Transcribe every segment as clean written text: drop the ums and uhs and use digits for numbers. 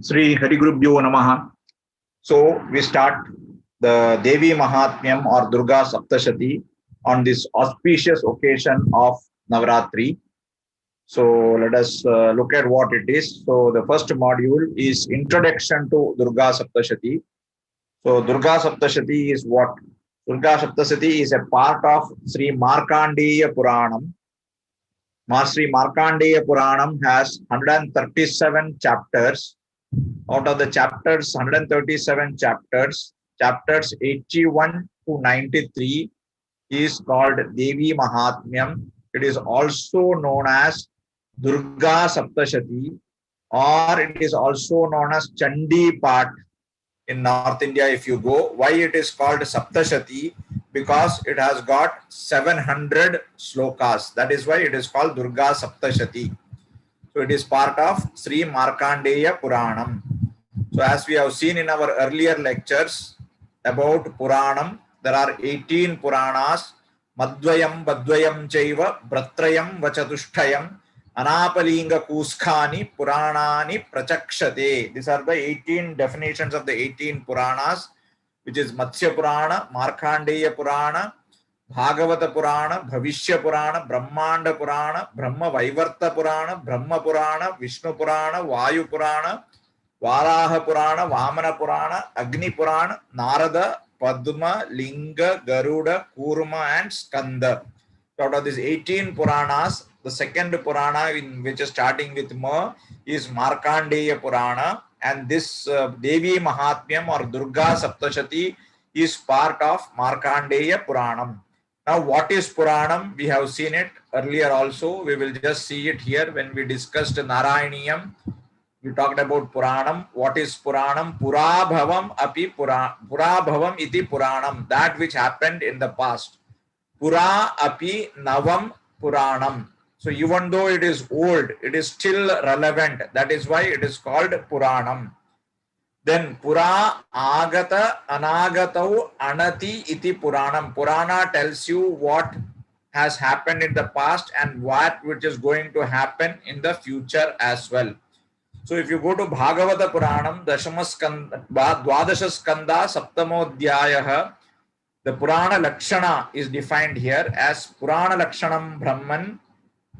Sri Hari Gurubhyo Namaha. So we start the Devi Mahatmyam or Durga Saptashati on this auspicious occasion of Navaratri. So let us look at what it is. So the first module is Introduction to Durga Saptashati. So Durga Saptashati is what? Durga Saptashati is a part of Sri Markandeya Puranam. Sri Markandeya Puranam has 137 chapters. Out of the chapters, 137 chapters, chapters 81 to 93 is called Devi Mahatmyam. It is also known as Durga Saptashati, or it is also known as Chandi Part in North India if you go. Why it is called Saptashati? Because it has got 700 slokas. That is why it is called Durga Saptashati. So it is part of Sri Markandeya Puranam. So as we have seen in our earlier lectures about Puranam, there are 18 Puranas, Madvayam, Badvayam Chaiva, Bratrayam, Vachatushtayam, Anapalinga Kuskani, Puranani Prachakshate. These are the 18 definitions of the 18 Puranas, which is Matsya Purana, Markandeya Purana, Bhagavata Purana, Bhavishya Purana, Brahmanda Purana, Brahma Vaivarta Purana, Brahma Purana, Vishnu Purana, Vayu Purana, Varaha Purana, Vamana Purana, Agni Purana, Narada, Padma, Linga, Garuda, Kurma, and Skanda. So out of these 18 Puranas, the second Purana, in which is starting with Ma, is Markandeya Purana, and this Devi Mahatmyam or Durga Saptashati is part of Markandeya Puranam. Now, what is Puranam? We have seen it earlier also. We will just see it here when we discussed Narayaniyam. We talked about Puranam. What is Puranam? Purabhavam api Purabhavam iti Puranam. That which happened in the past. Pura api Navam Puranam. So even though it is old, it is still relevant. That is why it is called Puranam. Then Pura Agata Anagatau Anati iti Puranam. Purana tells you what has happened in the past and what which is going to happen in the future as well. So if you go to Bhagavata Puranam, Dwadasha Skanda Saptamodhyayaha, the Purana Lakshana is defined here as Purana Lakshanam Brahman,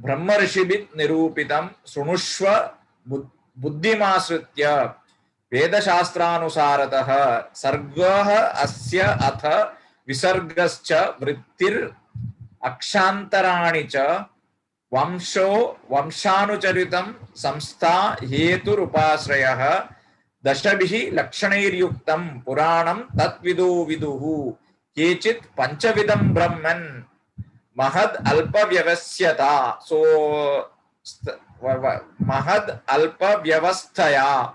Brahma Rishibit Nirupitam, Sunushva Buddhimasritya, Veda Shastranusaratah, Sargaha Asya Atha, Visargascha, Vrittir, Akshantaranicha, Vamshanucharitam Samstha Heturupasrayah Dashabhihi Lakshanairiyuktam Puranam Tatvidu Viduhu Kechit Panchavidam Brahman Mahad Alpa Vyavasyata. So Mahad Alpa Vyavasthaya.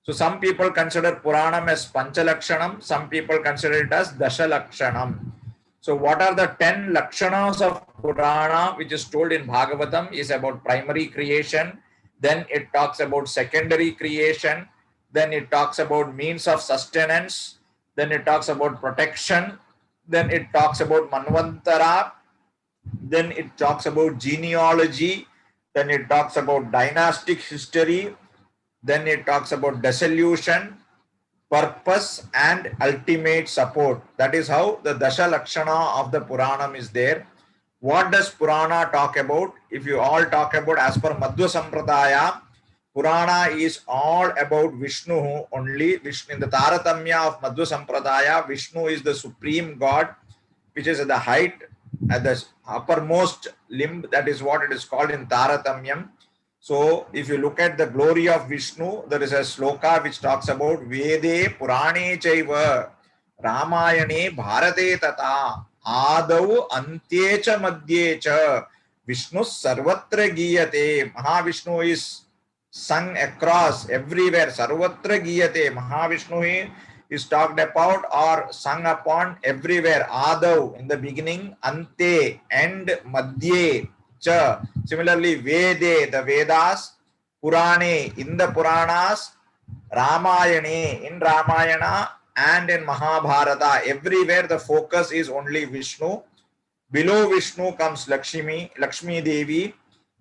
So some people consider Puranam as Panchalakshanam, some people consider it as Dashalakshanam. So what are the 10 Lakshanas of Purana which is told in Bhagavatam is about primary creation, then it talks about secondary creation, then it talks about means of sustenance, then it talks about protection, then it talks about Manvantara, then it talks about genealogy, then it talks about dynastic history, then it talks about dissolution, purpose and ultimate support. That is how the Dasha Lakshana of the Puranam is there. What does Purana talk about? If you all talk about as per Madhva Sampradaya, Purana is all about Vishnu only. Vishnu, in the Taratamya of Madhva Sampradaya, Vishnu is the supreme God, which is at the height, at the uppermost limb. That is what it is called in Taratamyam. So, if you look at the glory of Vishnu, there is a sloka which talks about Vede Purane Chaiva Ramayane Bharate Tata Adau Antyecha Madhyecha Vishnu Sarvatra Giyate. Mahavishnu is sung across everywhere. Sarvatra Giyate. Mahavishnu is talked about or sung upon everywhere. Adau in the beginning, Ante, end, Madhye. Similarly, Vede, the Vedas, Purane, in the Puranas, Ramayane, in Ramayana, and in Mahabharata. Everywhere the focus is only Vishnu. Below Vishnu comes Lakshmi Devi.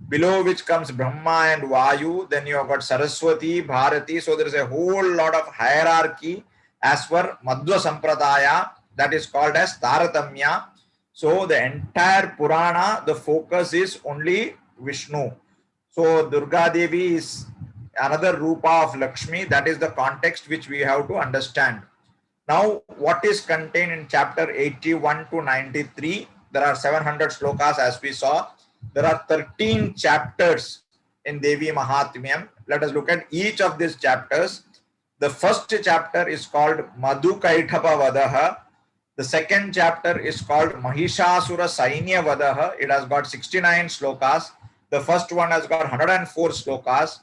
below which comes Brahma and Vayu, then you have got Saraswati, Bharati. So there is a whole lot of hierarchy as per Madhva Sampradaya, that is called as Taratamya. So the entire Purana, the focus is only Vishnu. So Durga Devi is another Rupa of Lakshmi. That is the context which we have to understand. Now, what is contained in chapter 81 to 93? There are 700 slokas as we saw. There are 13 chapters in Devi Mahatmyam. Let us look at each of these chapters. The first chapter is called Madhu Kaithapa Vadaha. The second chapter is called Mahishasura Sainya Vadaha. It has got 69 slokas. The first one has got 104 slokas.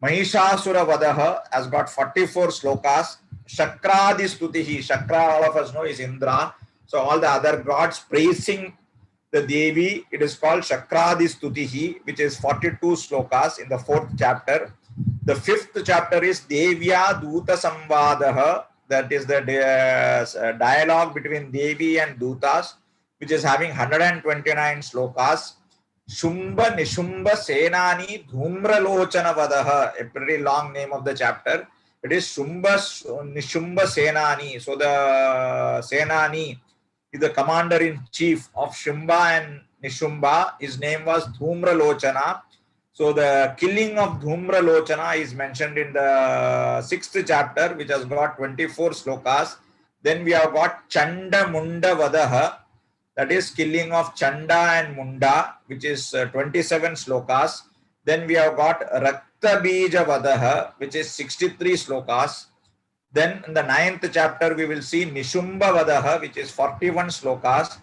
Mahishasura Vadaha has got 44 slokas. Shakradi Stutihi. Shakra, all of us know, is Indra. So all the other gods praising the Devi, it is called Shakradi Stutihi, which is 42 slokas in the fourth chapter. The fifth chapter is Devya Duta Samvadaha. That is the dialogue between Devi and Dutas, which is having 129 slokas. Shumba Nishumbha Senani Dhumra Lochana Vadaha, a pretty long name of the chapter. It is Shumba Nishumbha Senani. So the Senani is the commander in chief of Shumba and Nishumbha. His name was Dhumra Lochana. So the killing of Dhumra Lochana is mentioned in the sixth chapter, which has got 24 slokas. Then we have got Chanda Munda Vadaha, that is killing of Chanda and Munda, which is 27 slokas. Then we have got Rakta Bija Vadaha, which is 63 slokas. Then in the ninth chapter, we will see Nishumbha Vadaha, which is 41 slokas.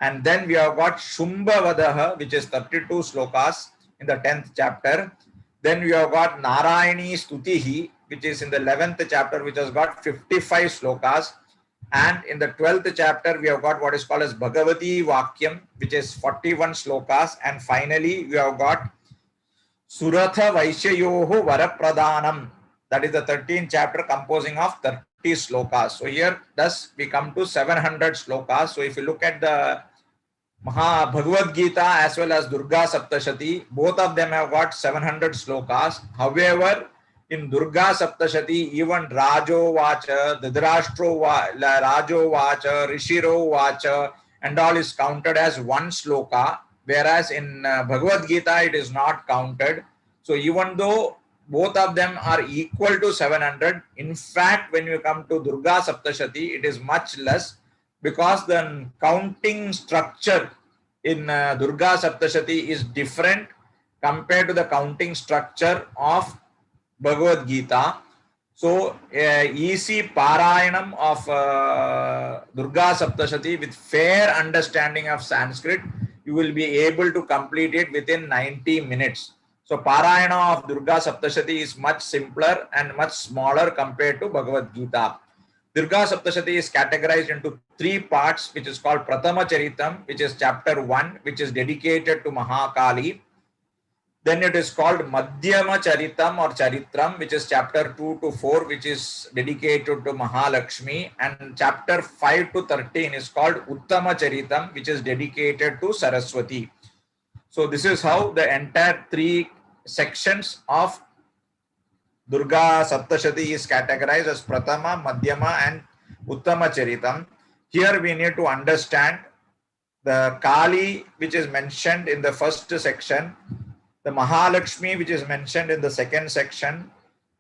And then we have got Shumbha Vadaha, which is 32 slokas in the 10th chapter. Then we have got Narayani Stutihi, which is in the 11th chapter, which has got 55 slokas. And in the 12th chapter, we have got what is called as Bhagavati Vakyam, which is 41 slokas. And finally, we have got Suratha Vaishyayoho Varapradhanam. That is the 13th chapter composing of 30 slokas. So here, thus, we come to 700 slokas. So if you look at the Bhagavad Gita as well as Durga Saptashati, both of them have got 700 slokas. However, in Durga Saptashati, even Rajo Vacha, Dhritarashtra Rajo Vacha, Rishiro Vacha, and all is counted as one sloka, whereas in Bhagavad Gita, it is not counted. So even though both of them are equal to 700, in fact, when you come to Durga Saptashati, it is much less, because the counting structure in Durga Saptashati is different compared to the counting structure of Bhagavad Gita. So easy Parayanam of Durga Saptashati with fair understanding of Sanskrit, you will be able to complete it within 90 minutes. So Parayana of Durga Saptashati is much simpler and much smaller compared to Bhagavad Gita. Durga Saptashati is categorized into three parts, which is called Prathama Charitam, which is chapter 1, which is dedicated to Mahakali. Then it is called Madhyama Charitam or Charitram, which is chapter 2 to 4, which is dedicated to Mahalakshmi. And chapter 5 to 13 is called Uttama Charitam, which is dedicated to Saraswati. So this is how the entire three sections of Durga Saptashati is categorized as Prathama, Madhyama and Uttama Charitam. Here we need to understand the Kali, which is mentioned in the first section, the Mahalakshmi, which is mentioned in the second section,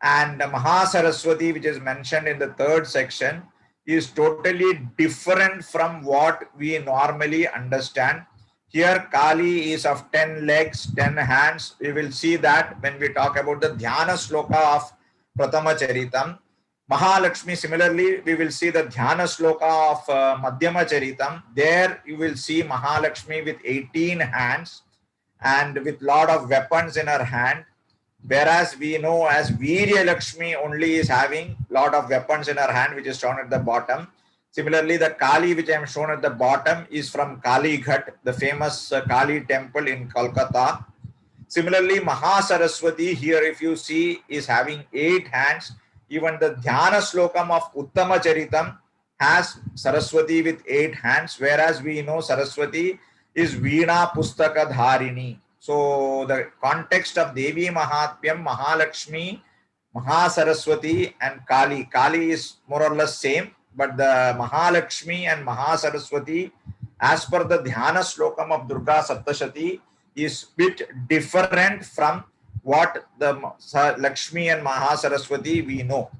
and the Mahasaraswati, which is mentioned in the third section, is totally different from what we normally understand. Here Kali is of 10 legs, 10 hands. We will see that when we talk about the Dhyana Sloka of Prathama Charitam. Mahalakshmi, similarly, we will see the Dhyana Sloka of Madhyama Charitam. There you will see Mahalakshmi with 18 hands and with lot of weapons in her hand. Whereas we know as Virya Lakshmi only is having lot of weapons in her hand, which is shown at the bottom. Similarly, the Kali, which I am shown at the bottom, is from Kali Ghat, the famous Kali temple in Kolkata. Similarly, Mahasaraswati here, if you see, is having 8 hands. Even the Dhyana Slokam of Uttama Charitam has Saraswati with 8 hands, whereas we know Saraswati is Veena Pustaka Dharini. So the context of Devi Mahatmyam, Mahalakshmi, Mahasaraswati and Kali. Kali is more or less same, but the Mahalakshmi and Mahasaraswati, as per the Dhyana Slokam of Durga Saptashati, is bit different from what the Lakshmi and Mahasaraswati we know.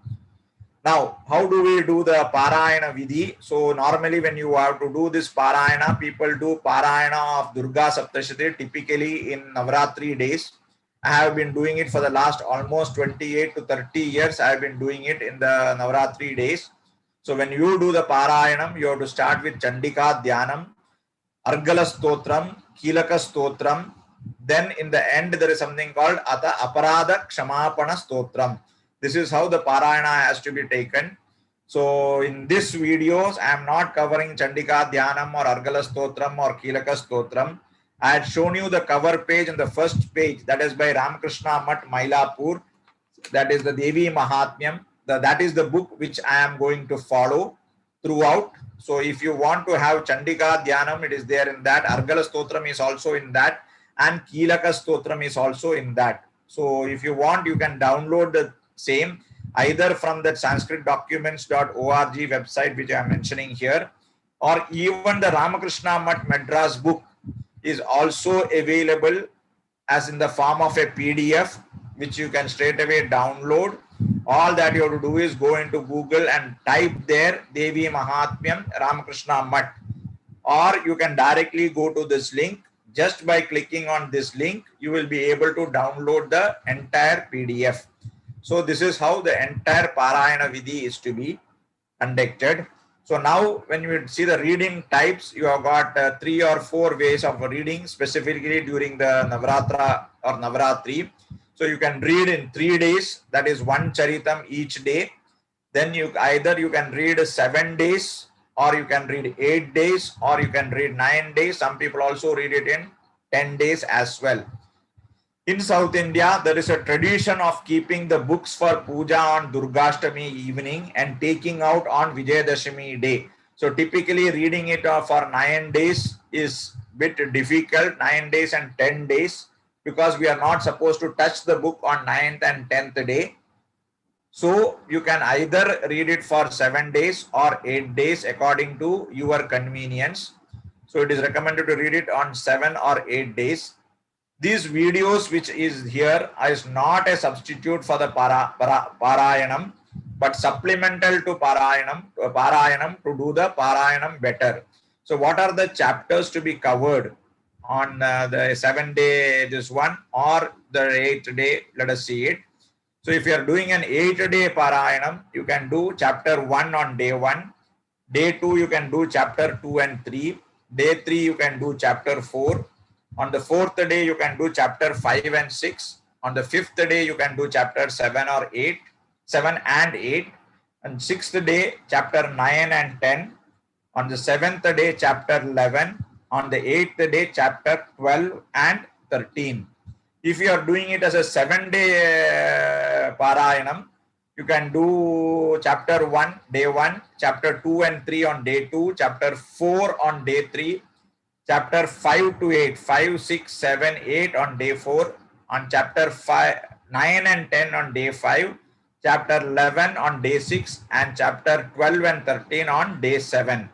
Now, how do we do the Parayana Vidhi? So, normally when you have to do this Parayana, people do Parayana of Durga Saptashati typically in Navaratri days. I have been doing it for the last almost 28 to 30 years. I have been doing it in the Navaratri days. So, when you do the Parayanam, you have to start with Chandika Dhyanam, Argala Stotram, Kilaka Stotram. Then in the end, there is something called Ata Aparada Kshamapana Stotram. This is how the Parayana has to be taken. So in this videos, I am not covering Chandika Dhyanam or Argala Stotram or Kilaka Stotram. I had shown you the cover page and the first page, that is by Ramakrishna Mutt, Mylapore. That is the Devi Mahatmyam. That is the book which I am going to follow throughout. So if you want to have Chandika Dhyanam, it is there in that. Argala Stotram is also in that. And Kilaka Stotram is also in that. So if you want, you can download the same either from the sanskritdocuments.org website which I am mentioning here, or even the Ramakrishna Mutt Madras book is also available as in the form of a PDF which you can straight away download. All that you have to do is go into Google and type there Devi Mahatmyam Ramakrishna Mutt, or you can directly go to this link. Just by clicking on this link, you will be able to download the entire PDF. So this is how the entire Parayana Vidhi is to be conducted. So now when you see the reading types, you have got 3 or 4 ways of reading specifically during the Navaratra or Navaratri. So you can read in 3 days, that is 1 Charitam each day. Then you can read 7 days, or you can read 8 days, or you can read 9 days. Some people also read it in 10 days as well. In South India, there is a tradition of keeping the books for puja on Durgashtami evening and taking out on Vijayadashami day. So typically reading it for 9 days is a bit difficult, 9 days and 10 days, because we are not supposed to touch the book on 9th and 10th day. So you can either read it for 7 days or 8 days according to your convenience. So it is recommended to read it on 7 or 8 days. These videos which is here is not a substitute for the Parayanam, but supplemental to Parayanam to do the Parayanam better. So what are the chapters to be covered on the 7-day this one or the 8th day? Let us see it. So if you are doing an 8-day Parayanam, you can do chapter 1 on day 1. Day 2 you can do chapter 2 and 3. Day 3 you can do chapter 4. On the 4th day, you can do chapter 5 and 6. On the 5th day, you can do chapter 7 or 8, 7 and 8. And 6th day, chapter 9 and 10. On the 7th day, chapter 11. On the 8th day, chapter 12 and 13. If you are doing it as a 7-day Parayanam, you can do chapter 1, day 1, chapter 2 and 3 on day 2, chapter 4 on day 3, chapter 5 to 8, 5, 6, 7, 8 on day 4, on chapter 5, 9 and 10 on day 5, chapter 11 on day 6, and chapter 12 and 13 on day 7.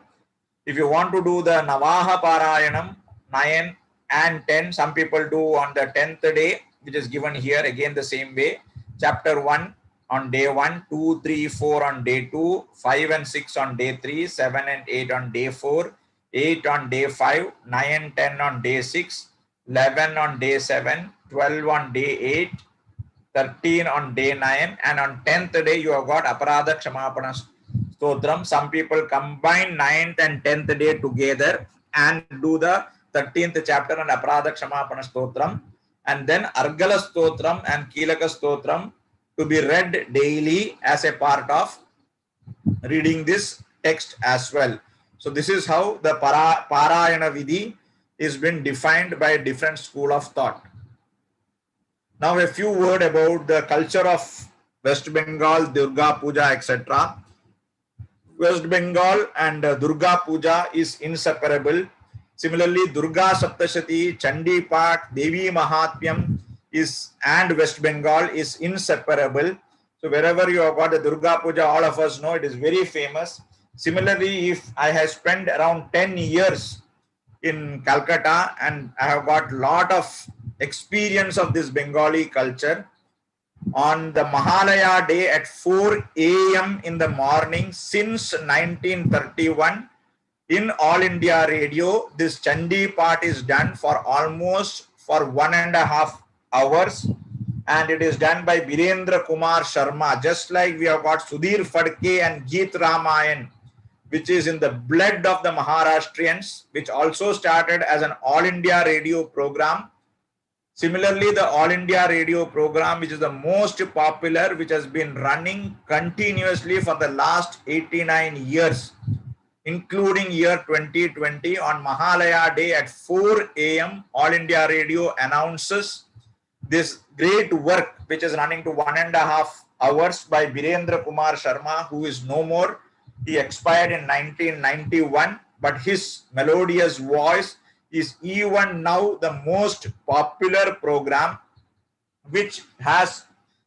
If you want to do the Navaha Parayanam, 9 and 10, some people do on the 10th day, which is given here, again the same way. Chapter 1 on day 1, 2, 3, 4 on day 2, 5 and 6 on day 3, 7 and 8 on day 4, 8 on day 5, 9, 10 on day 6, 11 on day 7, 12 on day 8, 13 on day 9, and on 10th day you have got Aparada Kshamapana Stotram. Some people combine 9th and 10th day together and do the 13th chapter on Aparada Kshamapana Stotram, and then Argala Stotram and Kilaka Stotram to be read daily as a part of reading this text as well. So this is how the Parayana Vidhi is been defined by a different school of thought. Now a few words about the culture of West Bengal, Durga Puja, etc. West Bengal and Durga Puja is inseparable. Similarly, Durga Saptashati, Chandi Part, Devi Mahatmyam is and West Bengal is inseparable. So wherever you have got the Durga Puja, all of us know it is very famous. Similarly, if I have spent around 10 years in Calcutta and I have got lot of experience of this Bengali culture, on the Mahalaya day at 4 a.m. in the morning since 1931, in All India Radio, this Chandi part is done for almost for 1.5 hours, and it is done by Birendra Kumar Sharma. Just like we have got Sudhir Phadke and Geet Ramayan, which is in the blood of the Maharashtrians, which also started as an All India Radio program. Similarly, the All India Radio program, which is the most popular, which has been running continuously for the last 89 years, including year 2020, on Mahalaya Day at 4 a.m., All India Radio announces this great work, which is running to 1.5 hours by Birendra Kumar Sharma, who is no more. He expired in 1991, but his melodious voice is even now the most popular program, which has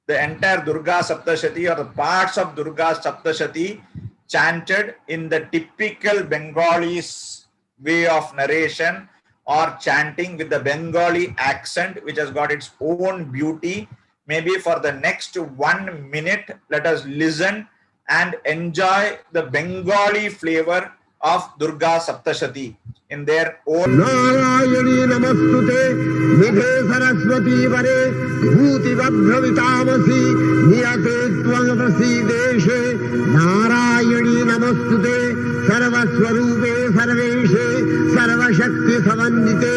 the entire Durga Saptashati or the parts of Durga Saptashati chanted in the typical Bengalis way of narration or chanting with the Bengali accent, which has got its own beauty. Maybe for the next 1 minute, let us listen and enjoy the Bengali flavor of Durga Saptashati in their own. Narayani Namastute, Nidhe Saraswati Vare, Bhuti Vabhravitamasi, Niyate Tvangapasi Deshe, Narayani Namastute, Sarvaswarupe Sarveshe, Sarvashakti Samandite,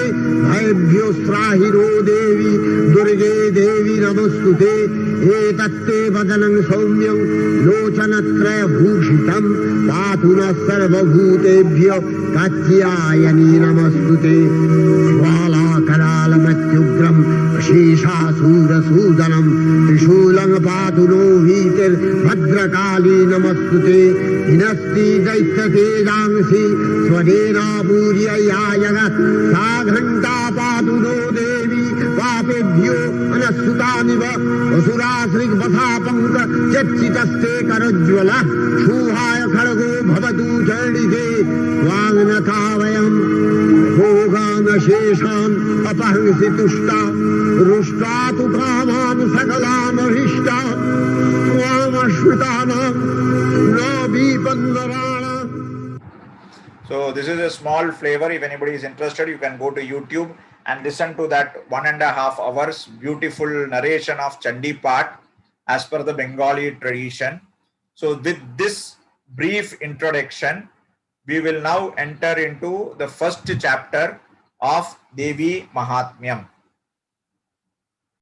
Bhaibhyo Strahiro Devi, Durge Devi Namastute, Etatte Vadanam Saumyam, Lochanatraya Bhushitam, Patuna Sarvabhutebhyo, Katyayani Namastute, Svala Karalamatyugram, Sheshasura Sudanam, Trishulang Patuno Vitir, Bhadrakali Namastute, Dinasti Daitate Jansi, Swadena Purya Yayagat, Saghanta Patuno Devi, Papebhyo, Anasutaniva, Asurasrik Vathapanka, Chechitaste Karajwala, Shuhaya Karago Bhavatu Chardite, Vagnatavayam, Bhogana Sheshan, Apahangsi Tushta, Rushtatu Kaman Sakalana Hishta, Swamashritana, Nabi Pandarana. So this is a small flavor. If anybody is interested, you can go to YouTube and listen to that 1.5 hours beautiful narration of Chandi part as per the Bengali tradition. So with this brief introduction, we will now enter into the first chapter of Devi Mahatmyam.